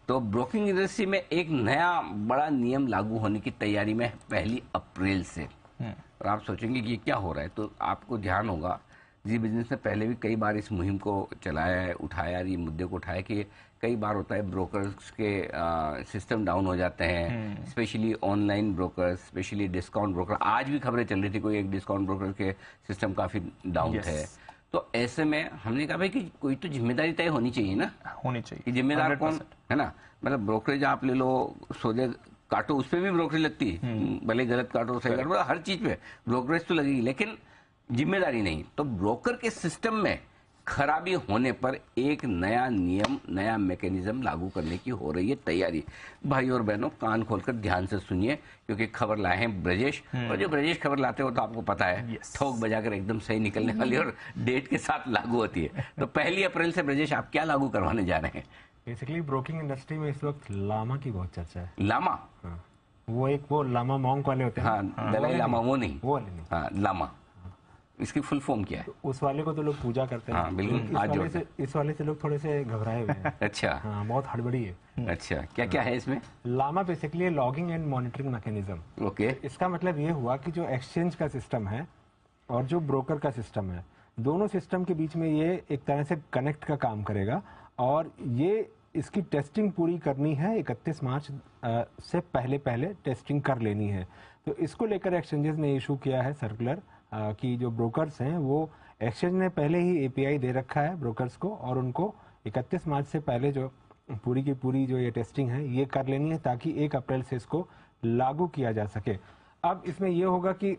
तो broking industry में एक नया बड़ा नियम लागू होने की तैयारी में है 1 अप्रैल से। और आप सोचेंगे कि ये क्या हो रहा है, तो आपको ध्यान होगा जी बिजनेस ने पहले भी कई बार इस मुहिम को चलाया है, उठाया, ये मुद्दे को उठाया कि कई बार होता है ब्रोकर्स के सिस्टम डाउन हो जाते हैं, specially online brokers, specially discount broker. आज भी खबरें चल रही थी कोई एक डिस्काउंट ब्रोकर के सिस्टम काफी डाउन थे। तो ऐसे में हमने कहा भाई कि कोई तो जिम्मेदारी तय होनी चाहिए ना, होनी चाहिए कि जिम्मेदार कौन है ना। मतलब ब्रोकरेज आप ले लो, सौदे काटो, उस पर भी ब्रोकरेज लगती है, भले गलत काटो सही काटो, हर चीज पे ब्रोकरेज तो लगेगी, लेकिन जिम्मेदारी नहीं। तो ब्रोकर के सिस्टम में खराबी होने पर एक नया नियम, नया मैकेनिज्म लागू करने की हो रही है तैयारी। भाई और बहनों कान खोलकर ध्यान से सुनिए, क्योंकि खबर लाए हैं ब्रजेश, और जो ब्रजेश खबर लाते हो तो आपको पता है ठोक बजाकर एकदम सही निकलने वाली और डेट के साथ लागू होती है। तो 1 अप्रैल से ब्रजेश आप क्या लागू करवाने जा रहे हैं? बेसिकली ब्रोकिंग इंडस्ट्री में इस वक्त लामा की बहुत चर्चा है। लामा? हाँ। वो लामा मॉन्क वाले होते हैं। हाँ, दलाई लामा वो नहीं, वो वाले नहीं। हाँ, लामा। इसकी फुल फॉर्म क्या है? तो उस वाले को तो लोग पूजा करते हैं। हाँ, बिल्कुल। इस वाले से लोग थोड़े से घबराए हुए हैं। अच्छा। हाँ, बहुत हड़बड़ी है। अच्छा, क्या क्या है इसमें? Llama basically logging and monitoring mechanism. Okay. इसका मतलब ये हुआ कि जो एक्सचेंज का सिस्टम है और जो ब्रोकर का सिस्टम है, दोनों सिस्टम के बीच में ये एक तरह से कनेक्ट का काम करेगा, और ये इसकी टेस्टिंग पूरी करनी है 31 मार्च से पहले टेस्टिंग कर लेनी है। तो इसको लेकर एक्सचेंजेस ने इशू किया है सर्कुलर कि जो ब्रोकर्स हैं वो एक्सचेंज ने पहले ही एपीआई दे रखा है ब्रोकर्स को, और उनको 31 मार्च से पहले जो पूरी की पूरी जो ये टेस्टिंग है ये कर लेनी है, ताकि 1 अप्रैल से इसको लागू किया जा सके। अब इसमें ये होगा कि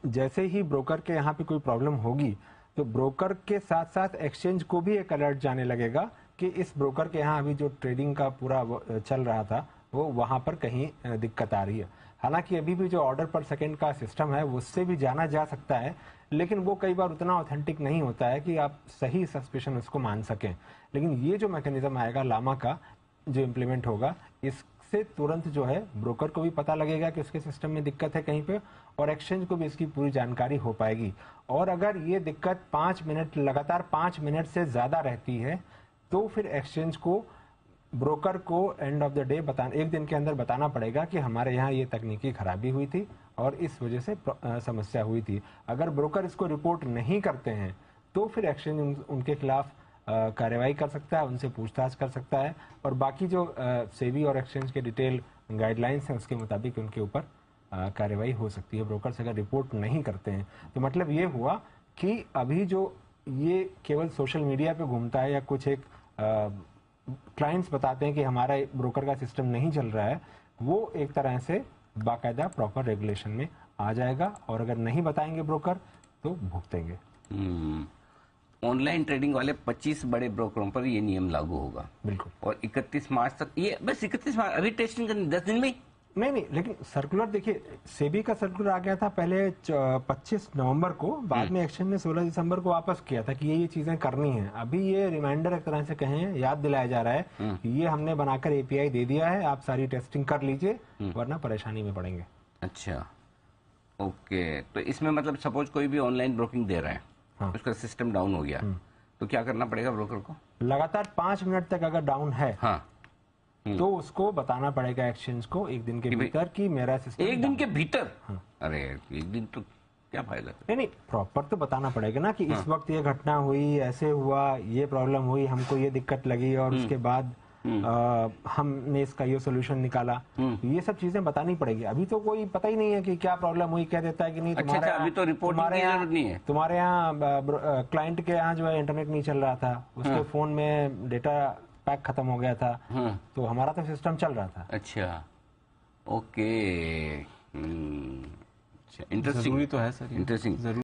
जैसे ही ब्रोकर के यहाँ पे कोई प्रॉब्लम होगी तो ब्रोकर के साथ साथ एक्सचेंज को भी एक अलर्ट जाने लगेगा कि इस ब्रोकर के यहाँ अभी जो ट्रेडिंग का पूरा चल रहा था वो वहां पर कहीं दिक्कत आ रही है। हालांकि अभी भी जो ऑर्डर पर सेकंड का सिस्टम है उससे भी जाना जा सकता है, लेकिन वो कई बार उतना ऑथेंटिक नहीं होता है कि आप सही सस्पिशन उसको मान सकें। लेकिन ये जो मैकेनिज्म आएगा लामा का जो इम्प्लीमेंट होगा, इससे तुरंत जो है ब्रोकर को भी पता लगेगा कि उसके सिस्टम में दिक्कत है कहीं पे, और एक्सचेंज को भी इसकी पूरी जानकारी हो पाएगी। और अगर ये दिक्कत 5 मिनट लगातार 5 मिनट से ज्यादा रहती है तो फिर एक्सचेंज को ब्रोकर को एंड ऑफ द डे एक दिन के अंदर बताना पड़ेगा कि हमारे यहाँ ये तकनीकी खराबी हुई थी और इस वजह से समस्या हुई थी। अगर ब्रोकर इसको रिपोर्ट नहीं करते हैं तो फिर एक्सचेंज उनके खिलाफ कार्रवाई कर सकता है, उनसे पूछताछ कर सकता है, और बाकी जो सेबी और एक्सचेंज के डिटेल गाइडलाइंस हैं उसके मुताबिक उनके ऊपर कार्रवाई हो सकती है ब्रोकर्स अगर रिपोर्ट नहीं करते हैं। तो मतलब ये हुआ कि अभी जो ये केवल सोशल मीडिया पे घूमता है या कुछ एक क्लाइंट्स बताते हैं कि हमारा ब्रोकर का सिस्टम नहीं चल रहा है, वो एक तरह से बाकायदा प्रॉपर रेगुलेशन में आ जाएगा, और अगर नहीं बताएंगे ब्रोकर तो भुगतेंगे। ऑनलाइन ट्रेडिंग वाले 25 बड़े ब्रोकरों पर ये नियम लागू होगा। बिल्कुल। और 31 मार्च तक, ये बस 31 मार्च, अभी टेस्टिंग करनी 10 दिन में? नहीं, लेकिन सर्कुलर देखिए, सेबी का सर्कुलर आ गया था पहले 25 नवंबर को, बाद में एक्सचेंज ने 16 दिसंबर को वापस किया था कि ये चीजें करनी है। अभी ये रिमाइंडर एक तरह से कहें, याद दिलाया जा रहा है कि ये हमने बनाकर एपीआई दे दिया है, आप सारी टेस्टिंग कर लीजिए वरना परेशानी में पड़ेंगे। अच्छा, ओके। तो इसमें मतलब सपोज कोई भी ऑनलाइन ब्रोकिंग दे रहा है, हाँ, उसका सिस्टम डाउन हो गया, तो क्या करना पड़ेगा ब्रोकर को? लगातार 5 मिनट तक अगर डाउन है, हाँ, तो उसको बताना पड़ेगा एक्सचेंज को 1 दिन के भीतर कि मेरा सिस्टम 1 दिन के भीतर? हाँ। अरे 1 दिन तो क्या फायदा? नहीं, प्रॉपर तो बताना पड़ेगा ना कि हाँ, इस वक्त ये घटना हुई, ऐसे हुआ, ये प्रॉब्लम हुई, हमको ये दिक्कत लगी, और उसके बाद हमने इसका ये सोल्यूशन निकाला। ये सब चीजें बतानी पड़ेगी। अभी तो कोई पता ही नहीं है कि क्या प्रॉब्लम हुई, कह देता है कि नहीं तुम्हारे अभी तो रिपोर्ट नहीं है, तुम्हारे यहाँ क्लाइंट के यहाँ जो है इंटरनेट नहीं चल रहा था, उसके फोन में डेटा पैक खत्म हो गया था, तो हमारा तो सिस्टम चल रहा था। अच्छा, ओके। इंटरेस्टिंग तो है सर, इंटरेस्टिंग।